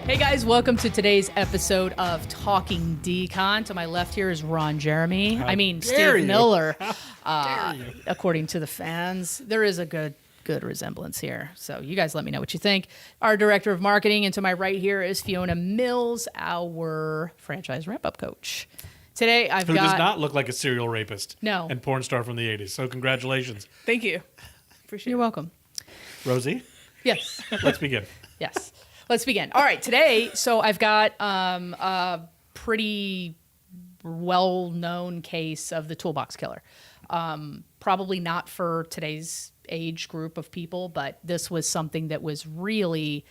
Hey guys, welcome to today's episode of Talking Decon. To my left here is Ron Jeremy. Steve Miller. According to the fans, there is a good resemblance here. So you guys let me know what you think. Our director of marketing, and to my right here is Fiona Mills, our franchise ramp-up coach. Today Who does not look like a serial rapist. No. And porn star from the 80s. So congratulations. Thank you. Appreciate it. You're welcome. Rosie? Yes. Let's begin. Yes. Let's begin. All right, today, so I've got a pretty well-known case of the toolbox killer. Probably not for today's age group of people, but this was something that was really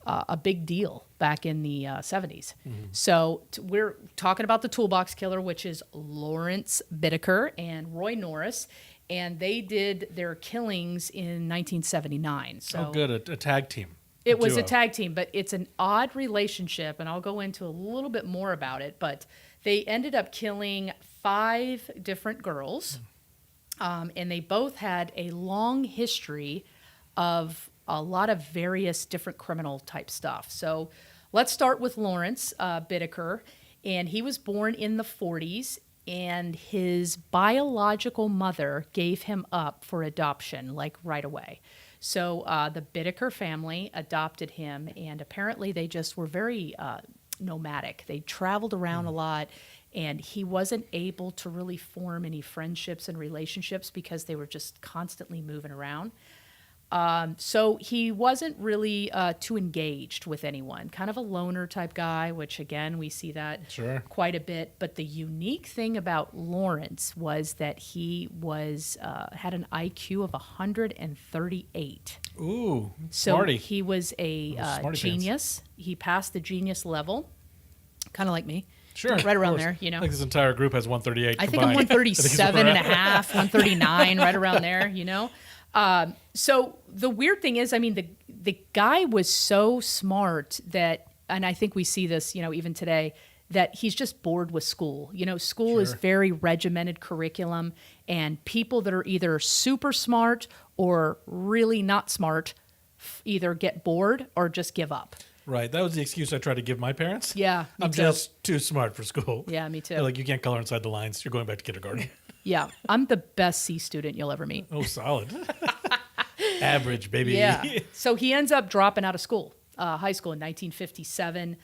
a big deal back in the 70s. Mm-hmm. So we're talking about the toolbox killer, which is Lawrence Bittaker and Roy Norris, and they did their killings in 1979. So good, a tag team. It was a tag team, but it's an odd relationship, and I'll go into a little bit more about it. But they ended up killing 5 different girls, and they both had a long history of a lot of various different criminal type stuff. So let's start with Lawrence Bittaker, and he was born in the 40s, and his biological mother gave him up for adoption, like right away. So the Bittaker family adopted him, and apparently they just were very nomadic. They traveled around a lot, and he wasn't able to really form any friendships and relationships because they were just constantly moving around. So he wasn't really too engaged with anyone, kind of a loner type guy, which again, we see that quite a bit. But the unique thing about Lawrence was that he was had an IQ of 138. Ooh, so smarty. He was a genius. Pants. He passed the genius level, kind of like me. Sure. Right around there, you know. I think this entire group has 138 I combined. think I'm 137 and a half, 139, right around there, you know. So the weird thing is, the guy was so smart that, and I think we see this, even today, that he's just bored with school. School is very regimented curriculum, and people that are either super smart or really not smart either get bored or just give up. Right. That was the excuse I tried to give my parents. Yeah, I'm just too smart for school. Yeah, me too. They're like, you can't color inside the lines. You're going back to kindergarten. Yeah, I'm the best C student you'll ever meet. Oh, solid. Average, baby. Yeah. So he ends up dropping out of school, high school in 1957.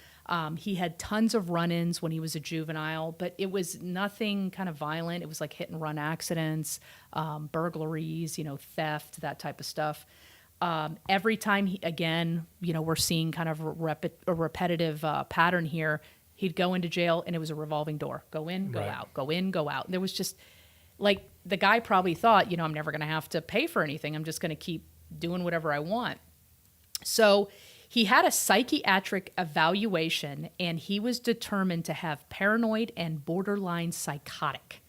He had tons of run-ins when he was a juvenile, but it was nothing kind of violent. It was like hit and run accidents, burglaries, theft, that type of stuff. Every time, we're seeing kind of a repetitive pattern here. He'd go into jail, and it was a revolving door. Go in, go out, go in, go out. And there was just, like, the guy probably thought, I'm never going to have to pay for anything. I'm just going to keep doing whatever I want. So he had a psychiatric evaluation, and he was determined to have paranoid and borderline psychotic.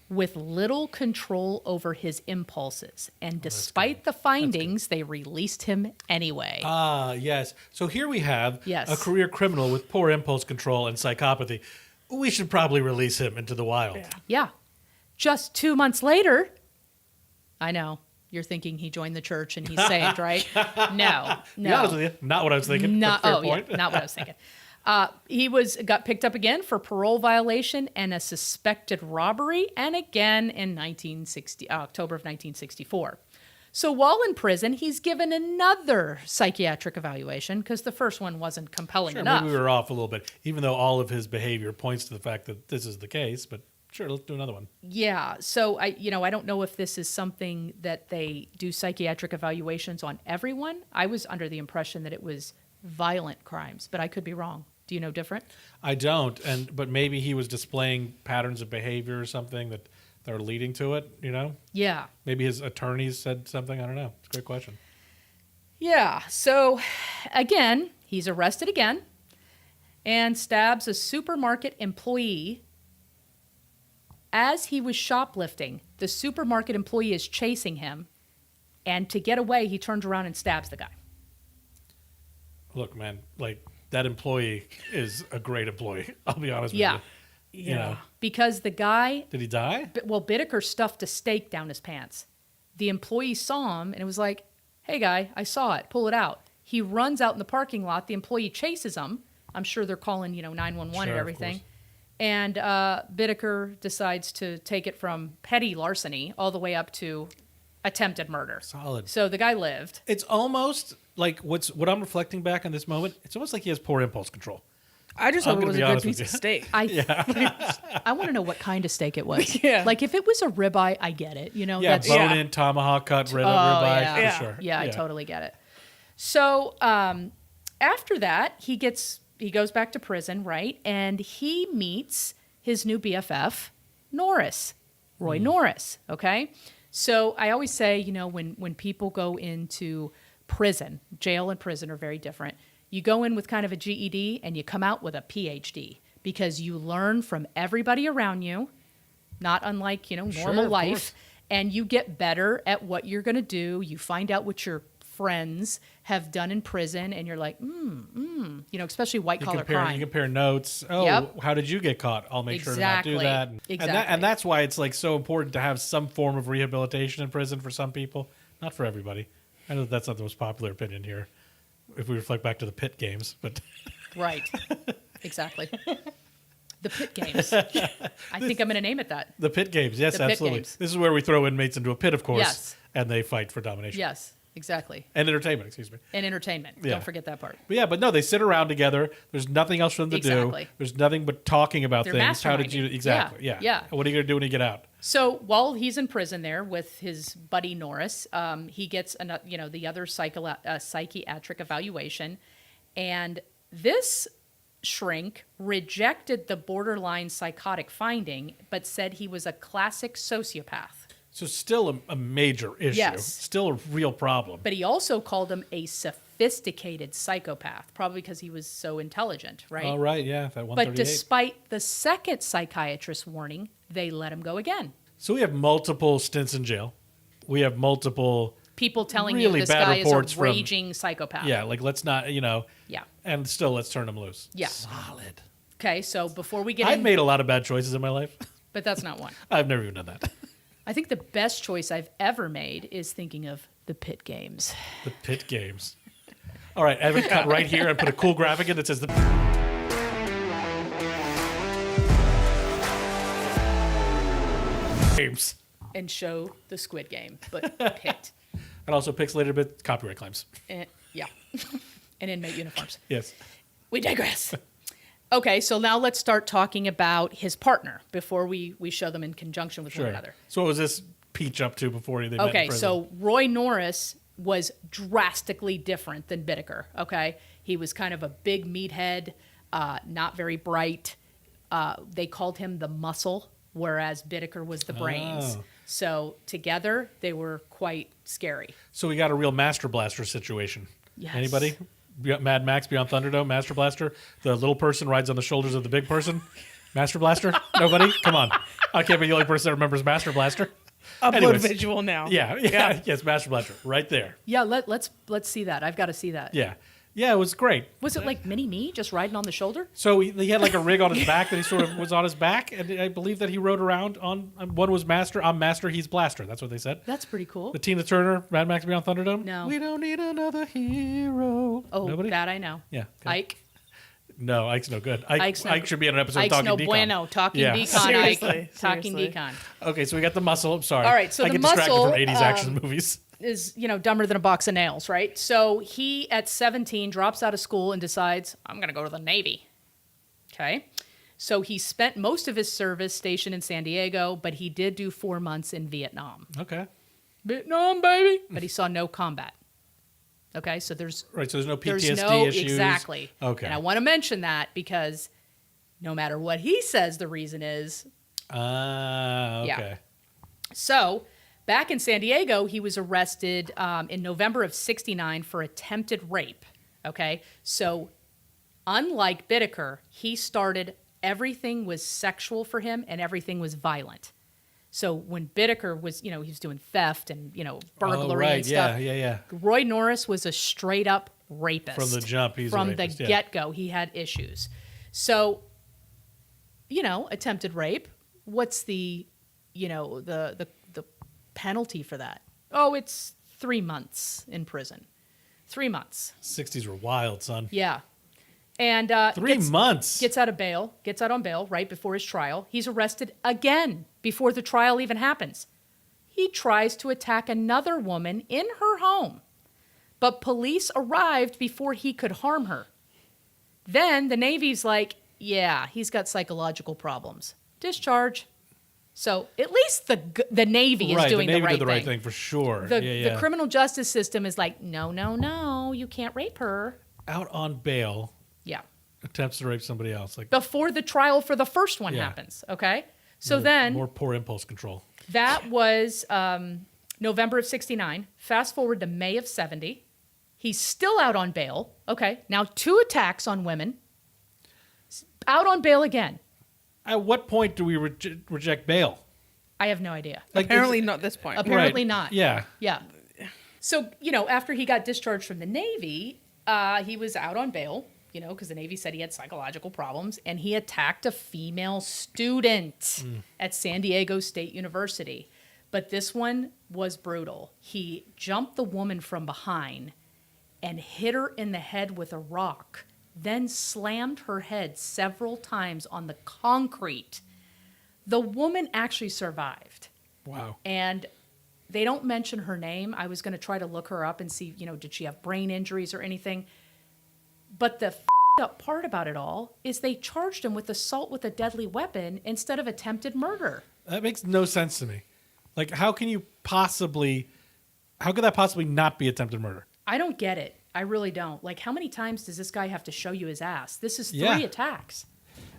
With little control over his impulses. And despite the findings, they released him anyway. Ah, yes. So here we have a career criminal with poor impulse control and psychopathy. We should probably release him into the wild. Yeah. Just 2 months later, I know, you're thinking he joined the church and he's saved, right? No. Be honest with you, not what I was thinking. Not what I was thinking. He got picked up again for parole violation and a suspected robbery, and again in October of 1964. So while in prison, he's given another psychiatric evaluation because the first one wasn't compelling enough. Maybe we were off a little bit, even though all of his behavior points to the fact that this is the case. But sure, let's do another one. Yeah. So I don't know if this is something that they do psychiatric evaluations on everyone. I was under the impression that it was violent crimes, but I could be wrong. Do you know different? I don't, but maybe he was displaying patterns of behavior or something that are leading to it, Yeah. Maybe his attorneys said something. I don't know. It's a great question. Yeah. So, again, he's arrested again and stabs a supermarket employee as he was shoplifting. The supermarket employee is chasing him, and to get away, he turns around and stabs the guy. Look, man, that employee is a great employee. I'll be honest with you. Yeah. Because the guy... Did he die? Well, Bittaker stuffed a stake down his pants. The employee saw him, and it was like, hey, guy, I saw it. Pull it out. He runs out in the parking lot. The employee chases him. I'm sure they're calling, 911 and everything. And Bittaker decides to take it from petty larceny all the way up to attempted murder. Solid. So the guy lived. It's almost like what I'm reflecting back on this moment. It's almost like he has poor impulse control. I just hope it was a good piece of steak. I want to know what kind of steak it was. Yeah. Like if it was a ribeye, I get it. That's bone-in, tomahawk cut, ribeye, for sure. Yeah, I totally get it. So after that, he goes back to prison, right? And he meets his new BFF, Norris, Roy Norris, okay? So I always say, when people go into prison, jail and prison are very different. You go in with kind of a GED and you come out with a PhD because you learn from everybody around you, not unlike, normal life, and you get better at what you're going to do. You find out what your friends have done in prison, and you're like, especially white-collar crime. You compare notes. Oh, how did you get caught? I'll make sure to not do that. Exactly. And that's why it's like so important to have some form of rehabilitation in prison for some people, not for everybody. I know that's not the most popular opinion here, if we reflect back to the pit games, but right, exactly. The pit games. I think I'm going to name it that. The pit games, yes, the absolutely. Games. This is where we throw inmates into a pit, of course, yes, and they fight for domination. Yes, exactly. And entertainment, excuse me. And entertainment. Yeah. Don't forget that part. But no, they sit around together. There's nothing else for them to do. There's nothing but talking about They're things. How did you Yeah. What are you going to do when you get out? So while he's in prison there with his buddy Norris, he gets the other psychiatric evaluation, and this shrink rejected the borderline psychotic finding, but said he was a classic sociopath. So still a major issue. Yes. Still a real problem. But he also called him a sophisticated psychopath, probably because he was so intelligent, right? Oh, right, yeah, that 138. But despite the second psychiatrist's warning, they let him go again. So we have multiple stints in jail. We have multiple people telling really you this bad guy reports is a raging psychopath. Yeah, like let's not, Yeah. And still, let's turn him loose. Yeah. Solid. Okay, so before we get I've made a lot of bad choices in my life. But that's not one. I've never even done that. I think the best choice I've ever made is thinking of the pit games. The pit games. All right, Evan, cut right here and put a cool graphic in that says the games. And show the Squid Game, but pit. And also pixelated a bit, copyright claims. And, yeah. And inmate uniforms. Yes. We digress. Okay, so now let's start talking about his partner before we show them in conjunction with one another. So what was this Peach up to before they met in prison? So Roy Norris was drastically different than Bittaker, okay? He was kind of a big meathead, not very bright. They called him the muscle, whereas Bittaker was the brains. Oh. So together, they were quite scary. So we got a real Master Blaster situation. Yes. Anybody? Mad Max Beyond Thunderdome, Master Blaster. The little person rides on the shoulders of the big person. Master Blaster? Nobody? Come on. I can't be the only person that remembers Master Blaster. Upload visual now. Yeah. Yes, Master Blaster. Right there. Yeah, let's see that. I've got to see that. Yeah. Yeah, it was great. Was it like mini-me, just riding on the shoulder? So he had like a rig on his back that he sort of was on his back, and I believe that he rode around on, one was Master, I'm Master, he's Blaster. That's what they said. That's pretty cool. The Tina Turner, Mad Max Beyond Thunderdome? No. We don't need another hero. Oh, Nobody? that I know. Yeah. Okay. Ike. No, Ike's no good. Ike should be on an episode Ike's of Talking no Decon. bueno. Talking Decon, Seriously, Ike. Talking seriously. Decon. Okay, so we got the muscle. I'm sorry. All right, so I the get distracted muscle, from 80s action movies. Is, dumber than a box of nails, right? So he, at 17, drops out of school and decides, I'm going to go to the Navy. Okay. So he spent most of his service stationed in San Diego, but he did do 4 months in Vietnam. Okay. Vietnam, baby. But he saw no combat. Okay, so there's no PTSD issues. Exactly. Okay. And I want to mention that because no matter what he says the reason is. Okay. Yeah. So back in San Diego, he was arrested in November of '69 for attempted rape. Okay, so unlike Bittaker, everything was sexual for him and everything was violent. So when Bittaker was, he was doing theft and, burglary and stuff. Yeah. Roy Norris was a straight up rapist. From the jump, he's From a rapist, the get-go, he had issues. So, attempted rape, what's the penalty for that? Oh, it's 3 months in prison. 3 months. 60s were wild, son. Yeah. And 3 months. Gets out on bail right before his trial. He's arrested again before the trial even happens. He tries to attack another woman in her home, but police arrived before he could harm her. Then the Navy's like, yeah, he's got psychological problems. Discharge. So at least the Navy is doing the right thing. The Navy did the right thing for sure. The criminal justice system is like, no, you can't rape her. Out on bail. Yeah. Attempts to rape somebody else. Like before the trial for the first one happens. Okay. So more poor impulse control. That was November of 69. Fast forward to May of 70. He's still out on bail. Okay. Now 2 attacks on women. Out on bail again. At what point do we reject bail? I have no idea. Like, apparently not this point. Apparently not. Yeah. Yeah. So, after he got discharged from the Navy, he was out on bail, because the Navy said he had psychological problems, and he attacked a female student at San Diego State University. But this one was brutal. He jumped the woman from behind and hit her in the head with a rock, then slammed her head several times on the concrete. The woman actually survived. Wow. And they don't mention her name. I was going to try to look her up and see, did she have brain injuries or anything? But the up part about it all is they charged him with assault with a deadly weapon instead of attempted murder. That makes no sense to me. Like, how could that possibly not be attempted murder? I don't get it. I really don't. Like, how many times does this guy have to show you his ass? This is 3 attacks.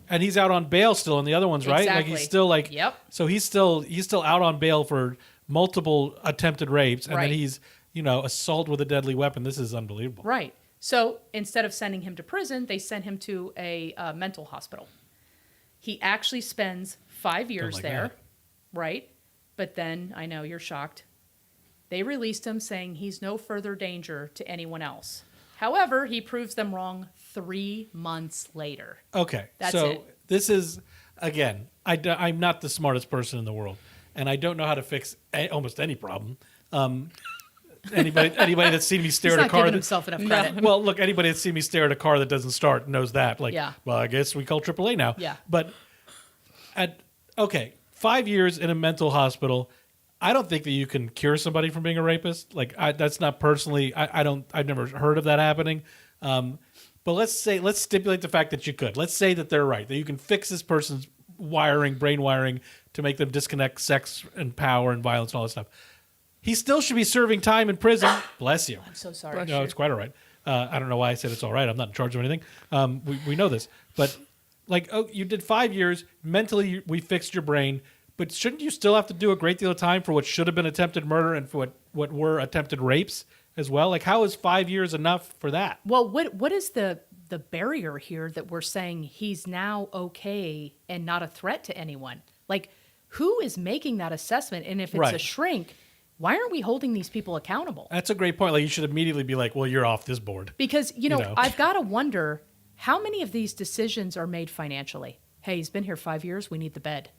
And he's out on bail still on the other ones, right? Exactly. Like, he's still like, yep. So he's still out on bail for multiple attempted rapes, and then he's, assault with a deadly weapon. This is unbelievable. Right. So instead of sending him to prison, they sent him to a mental hospital. He actually spends 5 years there, that. right? But then, I know you're shocked, they released him saying he's no further danger to anyone else. However, he proves them wrong 3 months later. Okay. That's it. This is, again, I'm not the smartest person in the world, and I don't know how to fix almost any problem. Anybody that's seen me stare at a car, giving himself enough credit. Well, look, anybody that's seen me stare at a car that doesn't start knows that. Like, yeah. Well, I guess we call AAA now. Yeah. But 5 years in a mental hospital, I don't think that you can cure somebody from being a rapist. Like, that's not personally. I've never heard of that happening. But let's stipulate the fact that you could. Let's say that they're right, that you can fix this person's brain wiring to make them disconnect sex and power and violence and all that stuff. He still should be serving time in prison. Bless you. I'm so sorry. No, it's quite all right. I don't know why I said it's all right. I'm not in charge of anything. We know this. But, you did 5 years. Mentally, we fixed your brain. But shouldn't you still have to do a great deal of time for what should have been attempted murder and for what were attempted rapes as well? Like, how is 5 years enough for that? Well, what is the barrier here that we're saying he's now okay and not a threat to anyone? Like, who is making that assessment? And if it's a shrink, why aren't we holding these people accountable? That's a great point. Like, you should immediately be like, well, you're off this board. Because, I've got to wonder how many of these decisions are made financially. Hey, he's been here 5 years. We need the bed.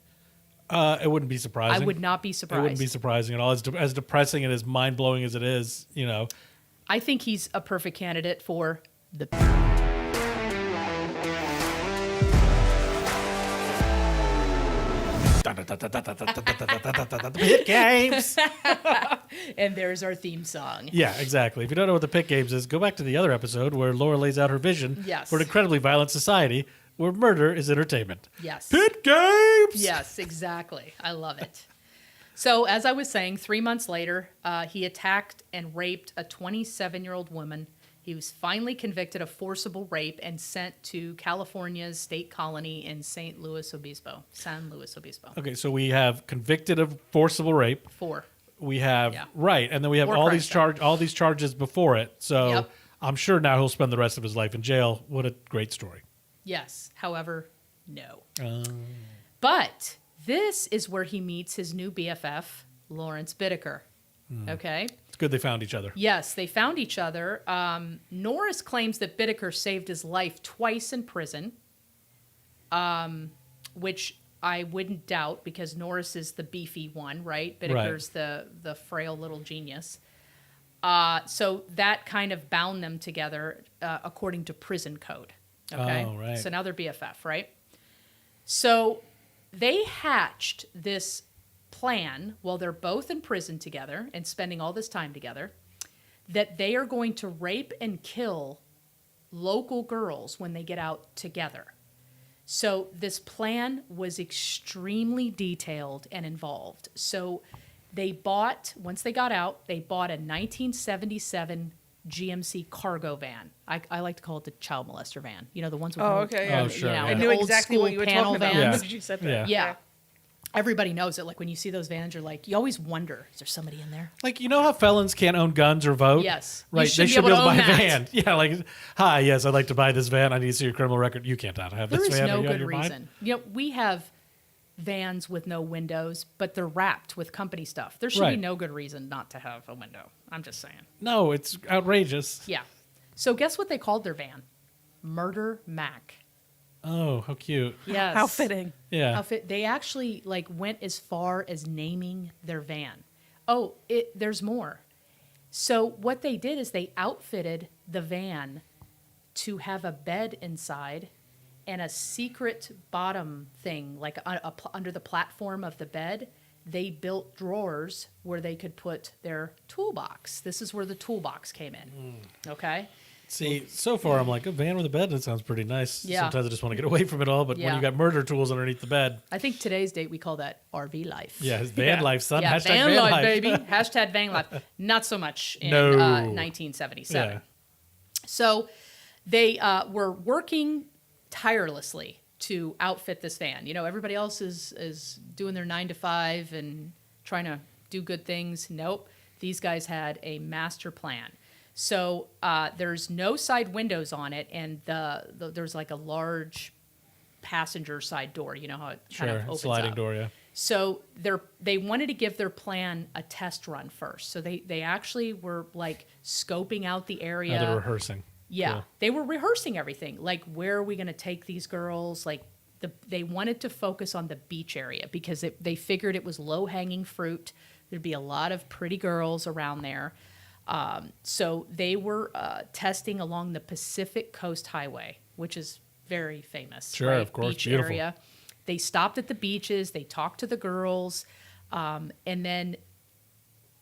It wouldn't be surprising. I would not be surprised. It wouldn't be surprising at all. As depressing and as mind-blowing as it is, I think he's a perfect candidate for the... Pit games. And there's our theme song. Yeah, exactly. If you don't know what the pit games is, go back to the other episode where Laura lays out her vision for an incredibly violent society where murder is entertainment. Yes. Pit games. Yes, exactly. I love it. So as I was saying, 3 months later, he attacked and raped a 27-year-old woman. He was finally convicted of forcible rape and sent to California's state colony in San Luis Obispo. Okay, so we have convicted of forcible rape. 4. We have and then we have all these charges before it. So I'm sure now he'll spend the rest of his life in jail. What a great story. Yes. However, no. But this is where he meets his new BFF, Lawrence Bittaker. Okay. It's good they found each other. Yes, they found each other. Norris claims that Bittaker saved his life twice in prison, which I wouldn't doubt because Norris is the beefy one, right? Bittaker's the frail little genius. So that kind of bound them together according to prison code. Okay. Oh, right. So now they're BFF, right? So they hatched this plan while they're both in prison together and spending all this time together that they are going to rape and kill local girls when they get out together. So this plan was extremely detailed and involved. So they bought, once they got out, they bought a 1977 GMC cargo van. I like to call it the child molester van. You know, the ones with okay, yeah. Oh, sure, yeah. I the knew old exactly school what you were panel talking about. vans. When you said that. Yeah. Yeah. Everybody knows it. Like when you see those vans, you're like, you always wonder, is there somebody in there? Like, you know how felons can't own guns or vote? Yes. You Right. should They be should be able able to to buy own a that. van. Yeah. Like, hi, yes, I'd like to buy this van. I need to see your criminal record. You can't not have There this is van. no Are you out of good your mind? reason. You know, we have vans with no windows, but they're wrapped with company stuff. There should be Right. no good reason not to have a window. I'm just saying. No, it's outrageous. Yeah. So guess what they called their van? Murder Mac. Oh, how cute. Yes. How fitting. Yeah. Outfit. They actually like went as far as naming their van. Oh, there's more. So what they did is they outfitted the van to have a bed inside and a secret bottom thing, like under the platform of the bed. They built drawers where they could put their toolbox. This is where the toolbox came in. Okay. See, so far I'm like, a van with a bed, that sounds pretty nice. Yeah. Sometimes I just want to get away from it all, but Yeah. when you got murder tools underneath the bed, I think today's date we call that RV life. yeah, his van Yeah. life, son. Yeah, Hashtag van, van life, life. baby. Hashtag van life. Not so much in No. 1977. Yeah. So they were working tirelessly to outfit this van. You know, everybody else is doing their 9 to 5 and trying to do good things. Nope. These guys had a master plan. So there's no side windows on it, and there's like a large passenger side door. You know how it kind of Sure, opens sliding up. door, yeah. So they wanted to give their plan a test run first. So they actually were like scoping out the area. Now they're rehearsing. Yeah, Cool. they were rehearsing everything. Like, where are we going to take these girls? Like, they wanted to focus on the beach area because they figured it was low-hanging fruit. There'd be a lot of pretty girls around there. So they were testing along the Pacific Coast Highway, which is very famous. Sure, right? of course, Beach beautiful. area. They stopped at the beaches. They talked to the girls. And then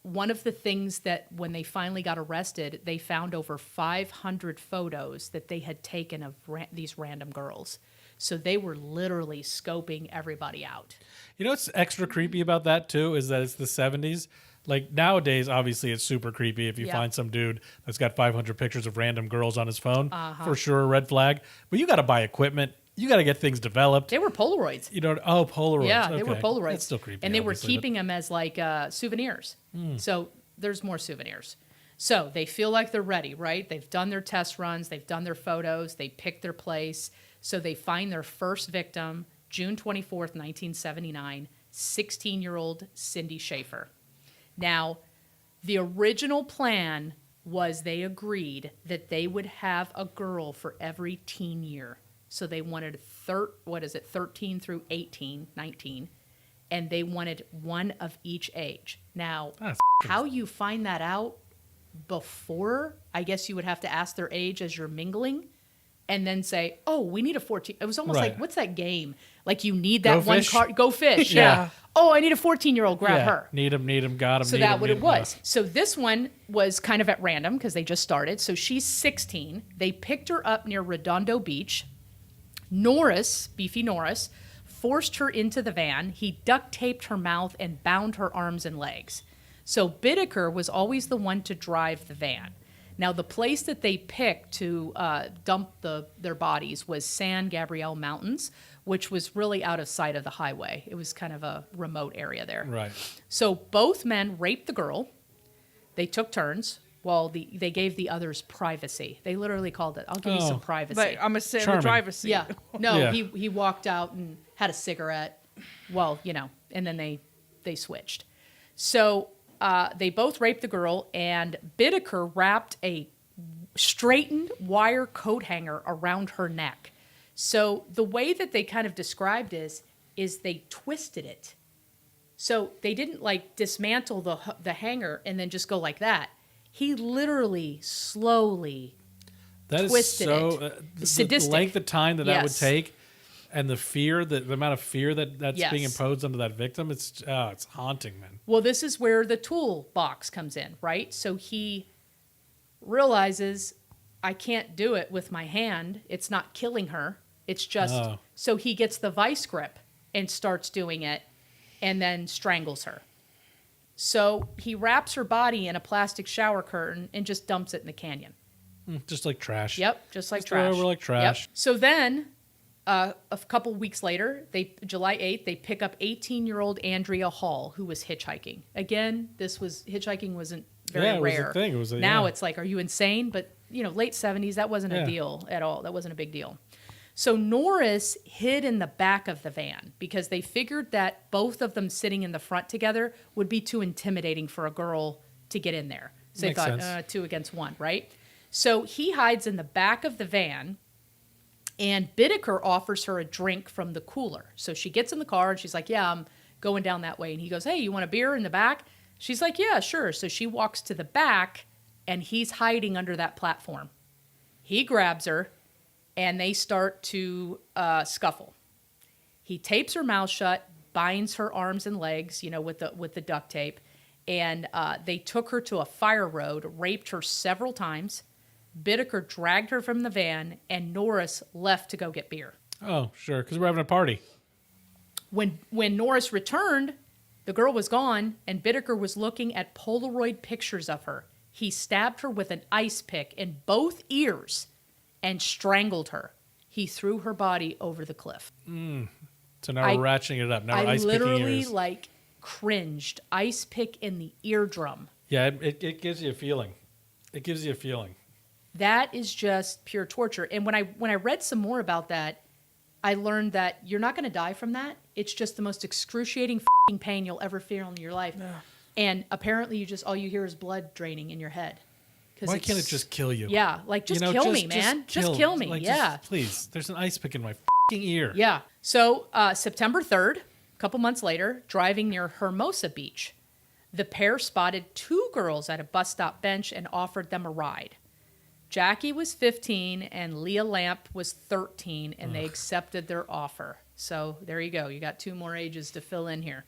one of the things that when they finally got arrested, they found over 500 photos that they had taken of these random girls. So they were literally scoping everybody out. You know what's extra creepy about that, too, is that it's the 70s. Like, nowadays, obviously, it's super creepy if you Yeah. find some dude that's got 500 pictures of random girls on his phone. For sure, a red flag. But you got to buy equipment. You got to get things developed. They were Polaroids. You know, Polaroids. Yeah, they were Okay. Polaroids. That's still creepy. And they were obviously, but- keeping them as like souvenirs. So there's more souvenirs. So they feel like they're ready, right? They've done their test runs. They've done their photos. They picked their place. So they find their first victim, June 24th, 1979, 16-year-old Cindy Schaefer. Now, the original plan was they agreed that they would have a girl for every teen year. So they wanted 13 through 18, 19, and they wanted one of each age. Now, That's how you find that out before, I guess you would have to ask their age as you're mingling and then say, oh, we need a 14. It was almost Right. like, what's that game? Like you need that Go one fish? card, go fish. Yeah. Oh, I need a 14-year-old, grab yeah. her. Need him, got him. So that's what it was. So this one was kind of at random because they just started. So she's 16. They picked her up near Redondo Beach. Norris, Beefy Norris, forced her into the van. He duct taped her mouth and bound her arms and legs. So Bittaker was always the one to drive the van. Now, the place that they picked to dump their bodies was San Gabriel Mountains, which was really out of sight of the highway. It was kind of a remote area there. Right. So both men raped the girl. They took turns while they gave the others privacy. They literally called it, I'll give you some privacy. But I'm going to sit in the Charming. driver's seat. Yeah. No, Yeah. he walked out and had a cigarette. Well, you know, and then they switched. So they both raped the girl, and Bittaker wrapped a straightened wire coat hanger around her neck. So the way that they kind of described is they twisted it. So they didn't like dismantle the hanger and then just go like that. He literally slowly That is twisted so it. the Sadistic. length of time that would Yes. take, and the fear, the amount of fear that's Yes. being imposed onto that victim. It's haunting, man. Well, this is where the toolbox comes in, right? So he realizes I can't do it with my hand. It's not killing her. It's just so he gets the vice grip and starts doing it and then strangles her. So he wraps her body in a plastic shower curtain and just dumps it in the canyon. Just like trash. Yep, just like Just throw it trash. over like trash. Yep. So then, a couple weeks later, July 8th, they pick up 18-year-old Andrea Hall, who was hitchhiking. Again, hitchhiking wasn't very Yeah, it was a rare. thing. It was Now it's like, are you insane? But late 70s, that wasn't a deal at all. That wasn't a big deal. So Norris hid in the back of the van because they figured that both of them sitting in the front together would be too intimidating for a girl to get in there. So Makes they thought, sense. 2 against 1, right? So he hides in the back of the van, and Bittaker offers her a drink from the cooler. So she gets in the car, and she's like, yeah, I'm going down that way. And he goes, hey, you want a beer in the back? She's like, yeah, sure. So she walks to the back, and he's hiding under that platform. He grabs her, and they start to scuffle. He tapes her mouth shut, binds her arms and legs, with the duct tape, and they took her to a fire road, raped her several times. Bittaker dragged her from the van, and Norris left to go get beer. Oh, sure, because we're having a party. When Norris returned, the girl was gone, and Bittaker was looking at Polaroid pictures of her. He stabbed her with an ice pick in both ears and strangled her. He threw her body over the cliff. So now we're ratcheting it up. Now we're I ice picking literally ears. cringed. Ice pick in the eardrum. Yeah, it gives you a feeling. It gives you a feeling. That is just pure torture. And when I read some more about that, I learned that you're not going to die from that. It's just the most excruciating f***ing pain you'll ever feel in your life. Yeah. And apparently all you hear is blood draining in your head. Why can't it just kill you? Yeah, kill me, man. Just kill me. Yeah. Please. There's an ice pick in my f***ing ear. Yeah. So September 3rd, a couple months later, driving near Hermosa Beach, the pair spotted 2 girls at a bus stop bench and offered them a ride. Jackie was 15 and Leah Lamp was 13, and they accepted their offer. So there you go. You got 2 more ages to fill in here.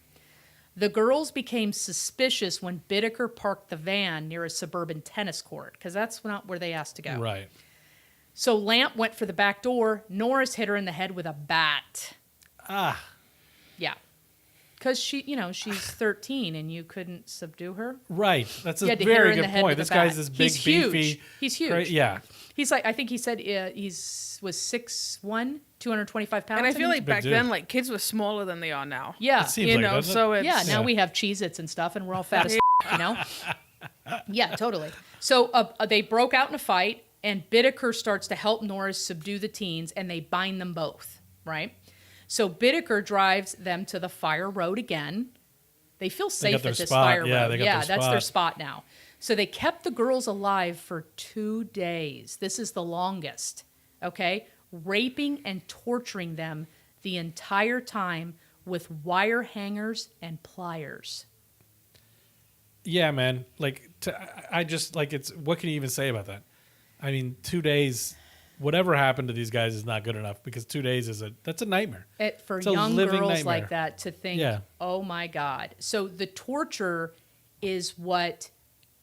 The girls became suspicious when Bittaker parked the van near a suburban tennis court, because that's not where they asked to go. Right. So Lamp went for the back door. Norris hit her in the head with a bat. Ah. Yeah. Because she's 13 and you couldn't subdue her. Right. That's a You had to hit her very in the good head point. with This a guy's bat. this big, He's huge. beefy. He's huge. Yeah. He's like, I think he said was 6'1", 225 pounds. And I feel like back dude. then, kids were smaller than they are now. Yeah. It seems like, doesn't it? So it's Yeah, now we have Cheez-Its and stuff, and we're all fat as Yeah, totally. So they broke out in a fight, and Bittaker starts to help Norris subdue the teens, and they bind them both, right? So Bittaker drives them to the fire road again. They feel safe their at this spot. fire road. Yeah, they got their that's their spot. spot now. So they kept the girls alive for 2 days. This is the longest, okay? Raping and torturing them the entire time with wire hangers and pliers. Yeah, man. I just it's. What can you even say about that? I mean, 2 days. Whatever happened to these guys is not good enough, because 2 days that's a nightmare. For It's a young living girls nightmare. like that to think, Yeah. oh my God. So the torture is what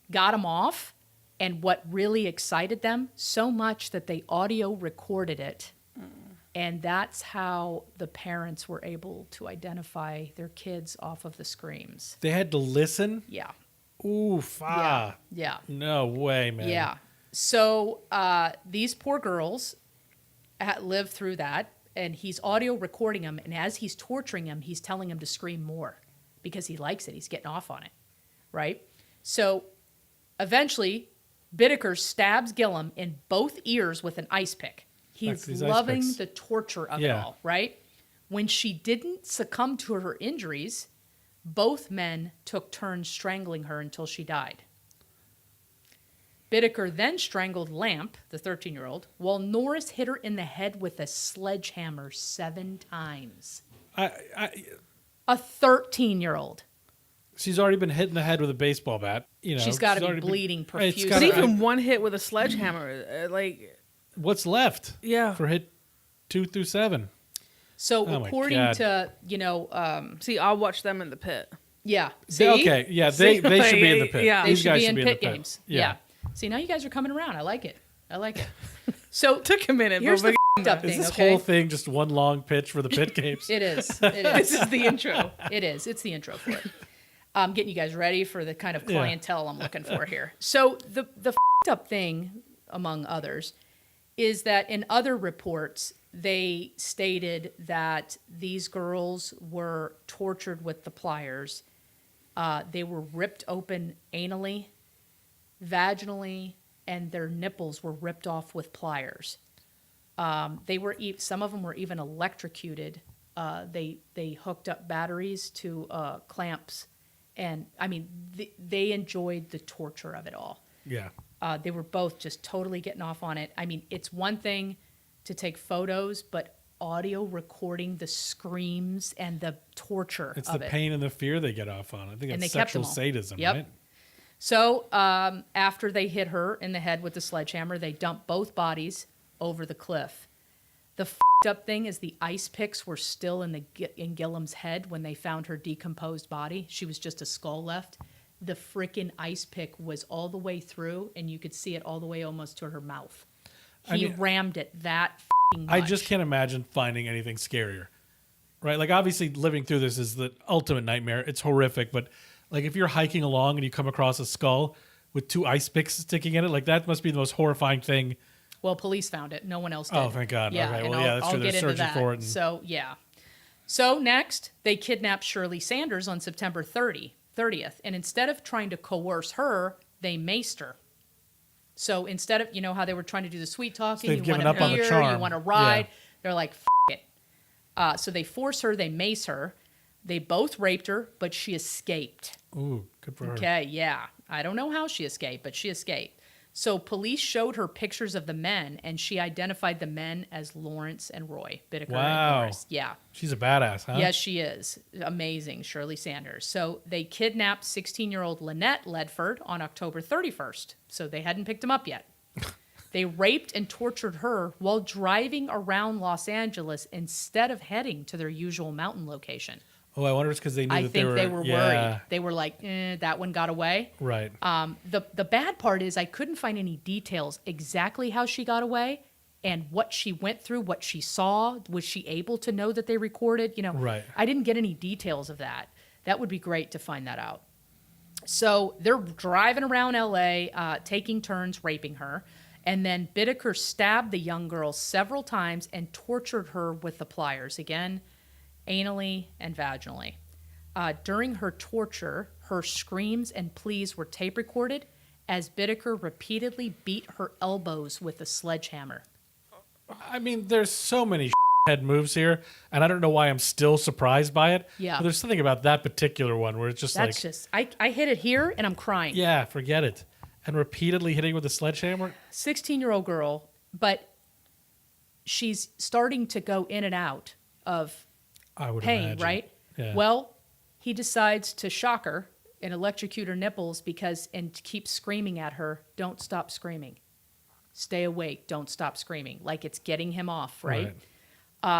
got them off and what really excited them so much that they audio recorded it. And that's how the parents were able to identify their kids off of the screams. They had to listen. Yeah. Oof. Yeah. No way, man. Yeah. So these poor girls lived through that, and he's audio recording them, and as he's torturing them, he's telling them to scream more because he likes it. He's getting off on it, right? So eventually, Bittaker stabs Gillum in both ears with an ice pick. He's these ice loving picks. the torture of it all, right? When she didn't succumb to her injuries, both men took turns strangling her until she died. Bittaker then strangled Lamp, the 13-year-old, while Norris hit her in the head with a sledgehammer 7 times. A 13-year-old. She's already been hit in the head with a baseball bat. You know, She's got to be already bleeding It's profusely. But gotta- even one hit with a sledgehammer, What's left? yeah. For hit 2 through 7. So Oh my according God. to, See, I'll watch them in the pit. yeah. See? Okay, yeah, they should be in the pit. Yeah. They These should guys be should in be pit in the games. pit. Yeah. See, now you guys are coming around. I like it. So Took a minute. here's but the f***ed up Is thing, this okay? whole thing just one long pitch for the pit games? It is. It is. this is the intro. It is. It's the intro for it. I'm getting you guys ready for the kind of Yeah. clientele I'm looking for here. So the f***ed up thing, among others, is that in other reports, they stated that these girls were tortured with the pliers. They were ripped open anally, vaginally, and their nipples were ripped off with pliers. They were some of them were even electrocuted. They hooked up batteries to clamps, and I mean they enjoyed the torture of it all. Yeah. They were both just totally getting off on it. I mean, it's one thing to take photos, but audio recording the screams and the torture It's of the it. pain and the fear they get off on. I think And it's they kept sexual them all. sadism, Yep. right? So after they hit her in the head with the sledgehammer, they dumped both bodies over the cliff. The f***ed up thing is the ice picks were still in Gilliam's head when they found her decomposed body. She was just a skull left. The freaking ice pick was all the way through, and you could see it all the way almost to her mouth. He rammed it that f***ing much. I just can't imagine finding anything scarier, right? Like, obviously, living through this is the ultimate nightmare. It's horrific, but like if you're hiking along and you come across a skull with 2 ice picks sticking in it, like that must be the most horrifying thing. Well, police found it. No one else did. Oh, thank God. Yeah, Okay, and well, yeah, that's I'll true. They're get into searching that. for it. And So, yeah. So, next, they kidnapped Shirley Sanders on September 30th. And instead of trying to coerce her, they maced her. So, instead of, you know how they were trying to do the sweet talking, they've you given want up on a the beer, charm. you want to ride. Yeah. They're like, it. So, they force her, they mace her. They both raped her, but she escaped. Ooh, good for her. Okay, yeah. I don't know how she escaped, but she escaped. So police showed her pictures of the men, and she identified the men as Lawrence and Roy, Bittaker and Wow. Norris. Yeah. She's a badass, huh? Yes, she is. Amazing, Shirley Sanders. So they kidnapped 16-year-old Lynette Ledford on October 31st. So they hadn't picked him up yet. They raped and tortured her while driving around Los Angeles instead of heading to their usual mountain location. Oh, I wonder if it's because they knew I that think they were yeah, worried. They were like, that one got away. Right. The bad part is I couldn't find any details exactly how she got away and what she went through, what she saw. Was she able to know that they recorded? You know, Right. I didn't get any details of that. That would be great to find that out. So they're driving around L.A., taking turns raping her. And then Bittaker stabbed the young girl several times and tortured her with the pliers. Again, anally and vaginally. During her torture, her screams and pleas were tape recorded as Bittaker repeatedly beat her elbows with a sledgehammer. I mean, there's so many head moves here, and I don't know why I'm still surprised by it. Yeah. But there's something about that particular one where it's just That's like, just, I hit it here and I'm crying. yeah, forget it. And repeatedly hitting with a sledgehammer. 16-year-old girl, but she's starting to go in and out of I would pain, imagine. right? Yeah. Well, he decides to shock her and electrocute her nipples and keep screaming at her, don't stop screaming. Stay awake, don't stop screaming. Like it's getting him off, right?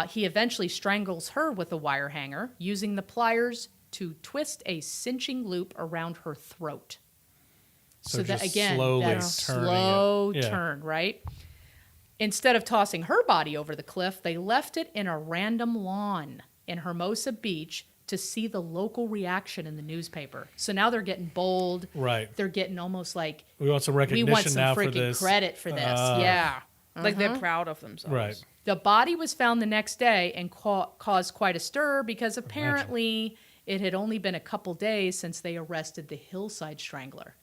He eventually strangles her with a wire hanger, using the pliers to twist a cinching loop around her throat. So that, just again, slowly that turning slow it. Yeah. turn, right? Instead of tossing her body over the cliff, they left it in a random lawn in Hermosa Beach to see the local reaction in the newspaper. So now they're getting bold. Right. They're getting almost like, We want some we recognition want some now for freaking this. credit for this. Yeah. Like they're proud of themselves. Right. The body was found the next day and caused quite a stir because apparently it had only been a couple days since they arrested the Hillside Strangler.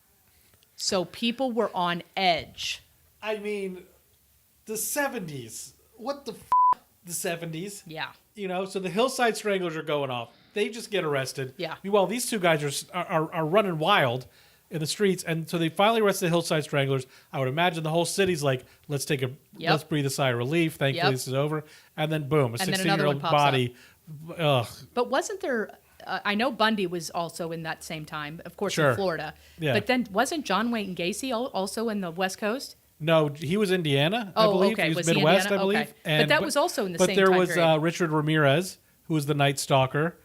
So people were on edge. I mean, the 70s. What the the 70s? Yeah. You know, so the Hillside Stranglers are going off. They just get arrested. Yeah. Meanwhile, these two guys are running wild in the streets, and so they finally arrest the Hillside Stranglers. I would imagine the whole city's like, let's let's breathe a sigh of relief. Thankfully, Yep. this is over. And then boom, a And then another 16-year-old one pops body. Ugh. But wasn't there I know Bundy was also in that same time, of course, Sure. in Florida. Yeah. But then wasn't John Wayne Gacy also in the West Coast? No, he was Indiana, I Oh, believe. okay. He was Was he Midwest, Indiana? I believe. Okay. But that was also in the but same there time was period. Richard Ramirez, who was the Night Stalker.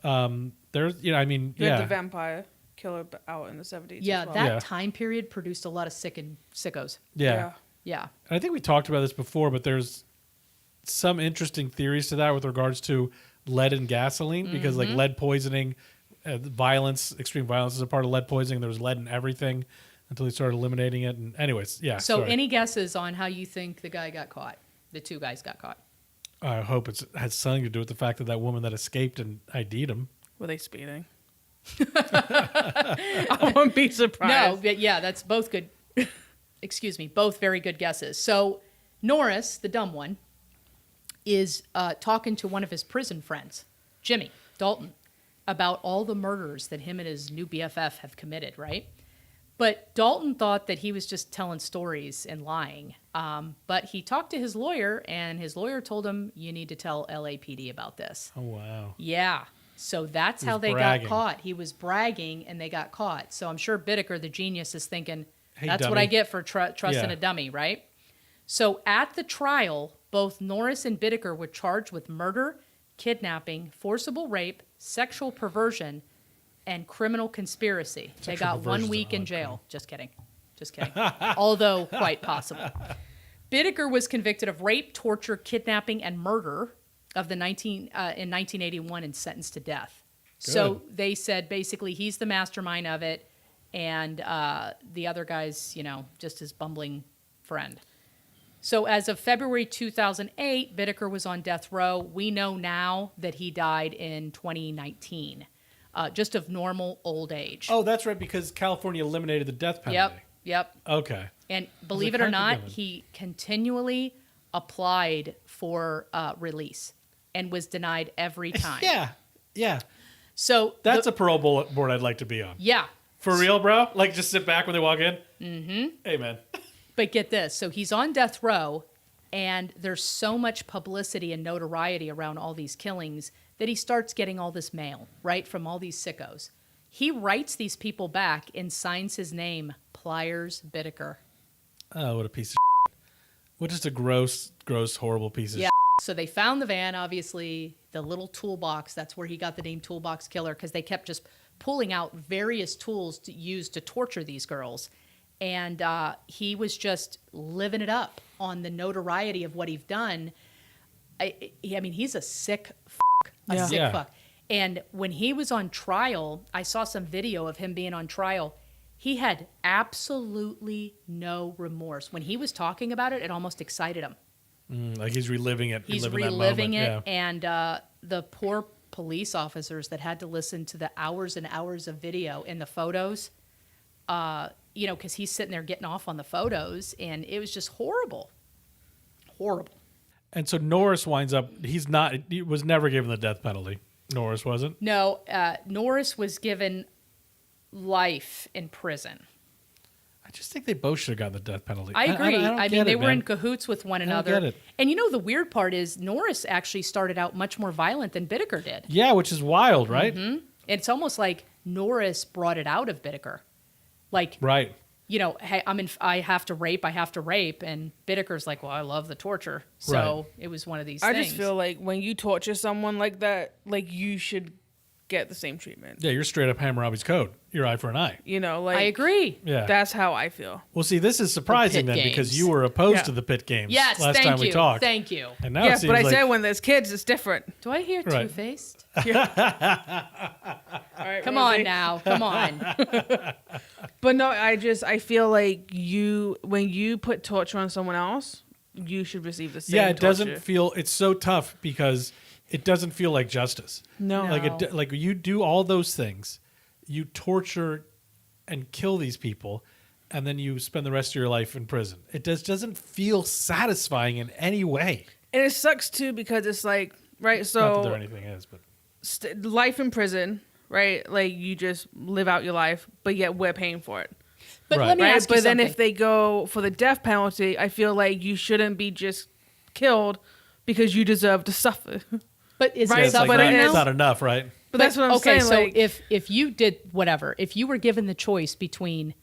There's, you know, I mean, You had yeah. the vampire killer out in the 70s. Yeah, as well. that Yeah. time period produced a lot of sickos. Yeah. Yeah. I think we talked about this before, but there's some interesting theories to that with regards to lead and gasoline, because like lead poisoning, violence, extreme violence is a part of lead poisoning. There was lead in everything until they started eliminating it. And anyways, yeah. So sorry. any guesses on how you think the guy got caught? The two guys got caught. I hope it has something to do with the fact that woman that escaped and ID'd him. Were they speeding? I wouldn't be No, surprised. but yeah, that's both good. Excuse me, both very good guesses. So Norris, the dumb one, is talking to one of his prison friends, Jimmy Dalton, about all the murders that him and his new BFF have committed, right? But Dalton thought that he was just telling stories and lying. But he talked to his lawyer, and his lawyer told him, you need to tell LAPD about this. Oh, wow. Yeah. So that's He how was they bragging. got caught. He was bragging, and they got caught. So I'm sure Bittaker, the genius, is thinking, Hey, that's what dummy. I get for trusting Yeah. a dummy, right? So at the trial, both Norris and Bittaker were charged with murder, kidnapping, forcible rape, sexual perversion, and criminal conspiracy. They Sexual got 1 perversion's week an in odd jail. crime. Just kidding. Just kidding. Although quite possible. Bittaker was convicted of rape, torture, kidnapping, and murder of the in 1981 and sentenced to death. So they said basically he's the mastermind of it, and the other guy's, just his bumbling friend. So as of February 2008, Bittaker was on death row. We know now that he died in 2019, just of normal old age. Oh, that's right, because California eliminated the death penalty. Yep. Okay. And believe like, it or how'd you not, get it? he continually applied for release and was denied every time. Yeah. So That's a parole bullet board I'd like to be on. yeah. For real, bro? Like, just sit back when they walk in? Mm-hmm. Hey, man. But get this. So he's on death row, and there's so much publicity and notoriety around all these killings that he starts getting all this mail, right, from all these sickos. He writes these people back and signs his name, Pliers Bittaker. Oh, what a piece of shit. What just a gross, horrible piece of Yeah. shit. So they found the van, obviously, the little toolbox. That's where he got the name Toolbox Killer, because they kept just pulling out various tools to use to torture these girls. And he was just living it up on the notoriety of what he'd done. I mean, he's a sick fuck. A sick Yeah. fuck. And when he was on trial, I saw some video of him being on trial. He had absolutely no remorse. When he was talking about it, it almost excited him. Like he's reliving it. He's reliving that reliving it, moment. Yeah. and the poor police officers that had to listen to the hours and hours of video and the photos, because he's sitting there getting off on the photos, and it was just horrible. Horrible. And so Norris winds up, he was never given the death penalty. Norris wasn't? No, Norris was given life in prison. I just think they both should have gotten the death penalty. I agree. don't I get mean, they it, were in man. cahoots with one don't another. get it. And the weird part is Norris actually started out much more violent than Bittaker did. Yeah, which is wild, right? Mm-hmm. It's almost like Norris brought it out of Bittaker. Like, Right. hey, I have to rape, and Bittaker's like, well, I love the torture. So Right. it was one of these I things. just feel like when you torture someone like that, like you should get the same treatment. Yeah, you're straight up Hammurabi's code. You're eye for an eye. Like I agree. Yeah. That's how I feel. Well, see, this is surprising pit then because games. you were opposed Yeah. to the pit games Yes, last thank time you. we talked. Thank you. And now Yeah, it seems but I like, said when there's kids, it's different. Do I hear Right. two-faced? All right, Come Rosie. on now. Come on. But no, I feel like when you put torture on someone else, you should receive the same. yeah, it doesn't torture. feel. It's so tough because it doesn't feel like justice. No. No. Like you do all those things, you torture and kill these people, and then you spend the rest of your life in prison. It doesn't feel satisfying in any way. And it sucks too because it's like, right, Not that so there anything is, but life in prison, right? Like you just live out your life, but yet we're paying for it. But Right. let me Right? ask you But then something. if they go for the death penalty, I feel like you shouldn't be just killed because you deserve to suffer. But is Right, it it's like suffering but not, it it's is- not enough, right? But that's what I'm okay, saying. so if you did whatever, if you were given the choice between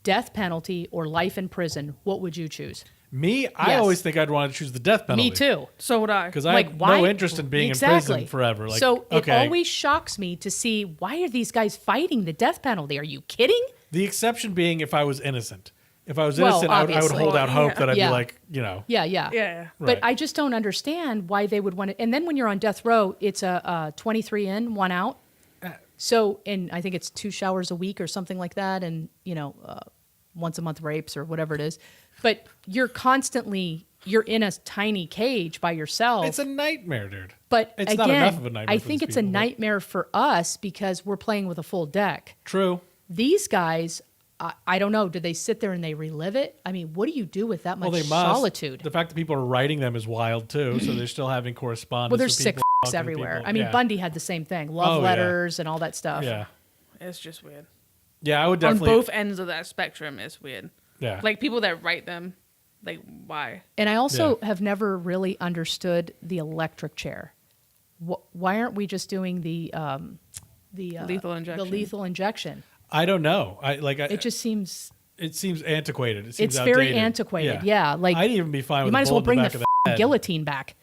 death penalty or life in prison, what would you choose? Me, I Yes. always think I'd want to choose the death penalty. Me too. so would I. Because I Like, have why? no interest in being in prison forever. Like, so it okay. always shocks me to see, why are these guys fighting the death penalty? Are you kidding? The exception being if I was innocent. If I was Well, innocent, I would obviously. hold out hope that I'd Yeah. be like, you know. Yeah. Yeah. But Right. I just don't understand why they would want to. And then when you're on death row, it's a 23 in, 1 out. So, and I think it's 2 showers a week or something like that. And, once a month rapes or whatever it is. But you're in a tiny cage by yourself. It's a nightmare, dude. But it's again, not enough of a nightmare I for think these it's a people, but- nightmare for us because we're playing with a full deck. True. These guys, I don't know. Do they sit there and they relive it? I mean, what do you do with that much Well, they must. solitude? The fact that people are writing them is wild, too. So they're still having correspondence Well, there's with sick people, f***s talking to everywhere. people. I mean, Yeah. Bundy had the same thing. Love Oh, yeah. letters and all that stuff. Yeah. It's just weird. Yeah, I would definitely. On both ends of that spectrum, it's weird. Yeah. Like people that write them, like why? And I also have never really understood the electric chair. Why aren't we just doing the Lethal injection. The lethal injection. I don't know. It just seems It seems antiquated. It seems it's very outdated. antiquated. Yeah, like I'd even be fine you with might a as well bullet in bring the back of the head. guillotine back.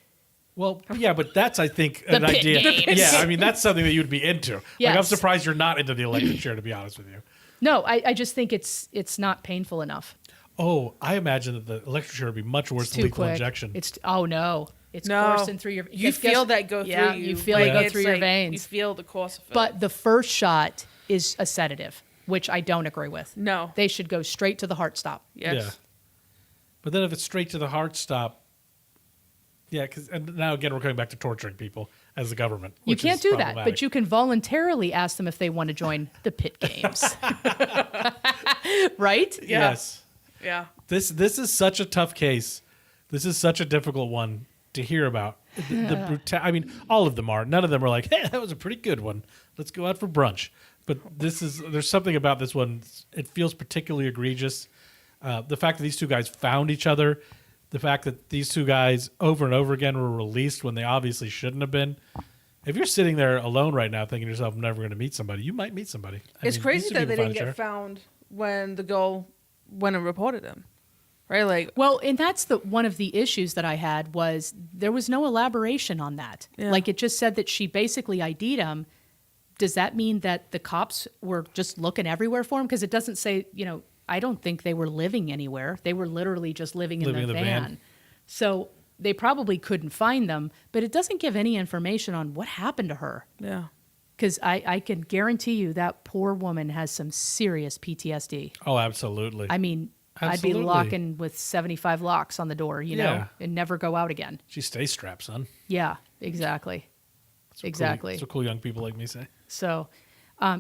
Well, yeah, but that's, I think, The an pit idea. games. Yeah, I mean, that's something that you'd be into. Like, I'm Yes. surprised you're not into the electric chair, to be honest with you. No, I just think it's not painful enough. Oh, I imagine that the electric chair would be much worse It's than too lethal quick. injection. It's no, it's No. coursing through your. You feel that go through you. you feel it Yeah. go It's through your like, veins. You feel the course of it. But the first shot is a sedative, which I don't agree with. No. They should go straight to the heart stop. yes. Yeah. But then if it's straight to the heart stop, yeah, because now again we're coming back to torturing people as the government. You which can't is do that, but problematic. you can voluntarily ask them if they want to join the pit games. Right? Yeah. Yes. Yeah. This is such a tough case. This is such a difficult one to hear about. I mean, all of them are. None of them are like, hey, that was a pretty good one. Let's go out for brunch. But there's something about this one. It feels particularly egregious. The fact that these two guys found each other, the fact that these two guys over and over again were released when they obviously shouldn't have been. If you're sitting there alone right now thinking to yourself, I'm never going to meet somebody, you might meet somebody. It's these crazy two that they people didn't found get each other. found when the girl went and reported him. Right? Like, Well, and that's one of the issues that I had was there was no elaboration on that. Yeah. Like it just said that she basically ID'd him. Does that mean that the cops were just looking everywhere for him? Because it doesn't say, I don't think they were living anywhere. They were literally just living in the van. So they probably couldn't find them, but it doesn't give any information on what happened to her. yeah. Because I can guarantee you that poor woman has some serious PTSD. Oh, absolutely. I mean, Absolutely. I'd be locking with 75 locks on the door, Yeah. and never go out again. She stays strapped, son. Yeah, exactly. That's what Exactly. That's what cool young people like me say. So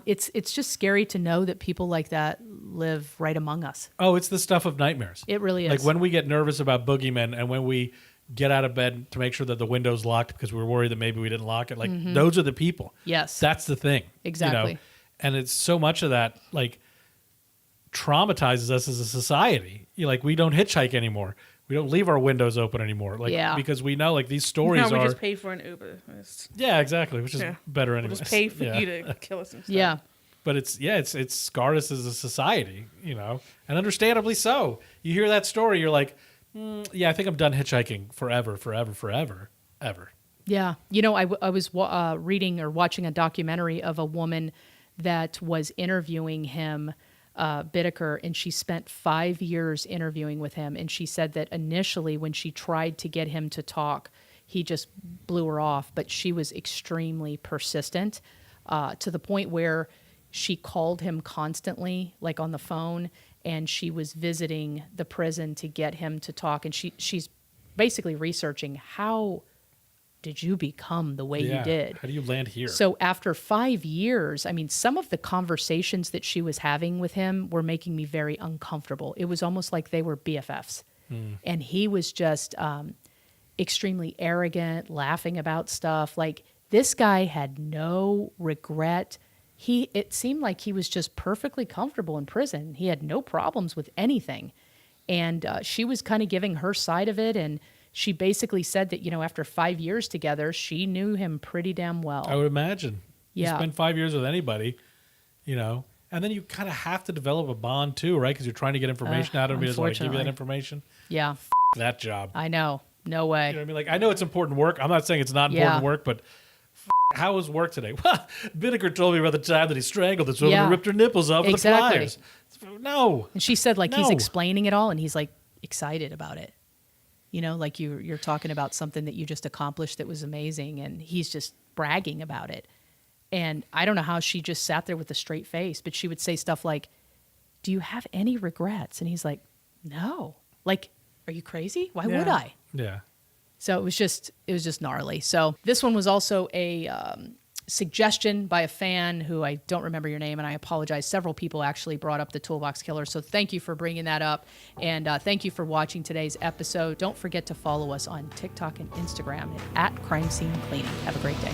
it's just scary to know that people like that live right among us. Oh, it's the stuff of nightmares. It really is. Like when we get nervous about boogeymen and when we get out of bed to make sure that the window's locked because we're worried that maybe we didn't lock it. Like those are the people. Yes. That's the thing. Exactly. And it's so much of that like traumatizes us as a society. Like we don't hitchhike anymore. We don't leave our windows open anymore. Like Yeah. because we know like these stories No, we are just pay for an Uber. yeah, exactly, which is Yeah. better We'll anyway. just pay for Yeah. you to kill us instead. Yeah. But it's scarred us as a society, and understandably so. You hear that story, you're like, yeah, I think I'm done hitchhiking forever, ever. Yeah. I was reading or watching a documentary of a woman that was interviewing him, Bittaker, and she spent 5 years interviewing with him. And she said that initially when she tried to get him to talk, he just blew her off. But she was extremely persistent to the point where she called him constantly, like on the phone, and she was visiting the prison to get him to talk. And she's basically researching, how did you become the way you did? How do you land here? So after 5 years, I mean, some of the conversations that she was having with him were making me very uncomfortable. It was almost like they were BFFs. And he was just extremely arrogant, laughing about stuff. Like this guy had no regret. It seemed like he was just perfectly comfortable in prison. He had no problems with anything. And she was kind of giving her side of it. And she basically said that, after 5 years together, she knew him pretty damn well. I would imagine. Yeah. You spend 5 years with anybody, you know, and then you kind of have to develop a bond too, right? Because you're trying to get information out of him. He doesn't want to give you that information. Yeah. That job. I know. No way. You know what I mean? Like, I know it's important work. I'm not saying it's not important work, but how was work today? Well, Bittaker told me about the time that he strangled this woman and ripped her nipples off with the pliers. No. And she said, like, he's explaining it all, and he's, like, excited about it. You know, like you're talking about something that you just accomplished that was amazing, and he's just bragging about it. And I don't know how she just sat there with a straight face, but she would say stuff like, do you have any regrets? And he's like, no. Like, are you crazy? Why would I? Yeah. So it was just gnarly. So this one was also a suggestion by a fan who I don't remember your name, and I apologize. Several people actually brought up the Toolbox Killer, so thank you for bringing that up, and thank you for watching today's episode. Don't forget to follow us on TikTok and Instagram at Crime Scene Cleaning. Have a great day.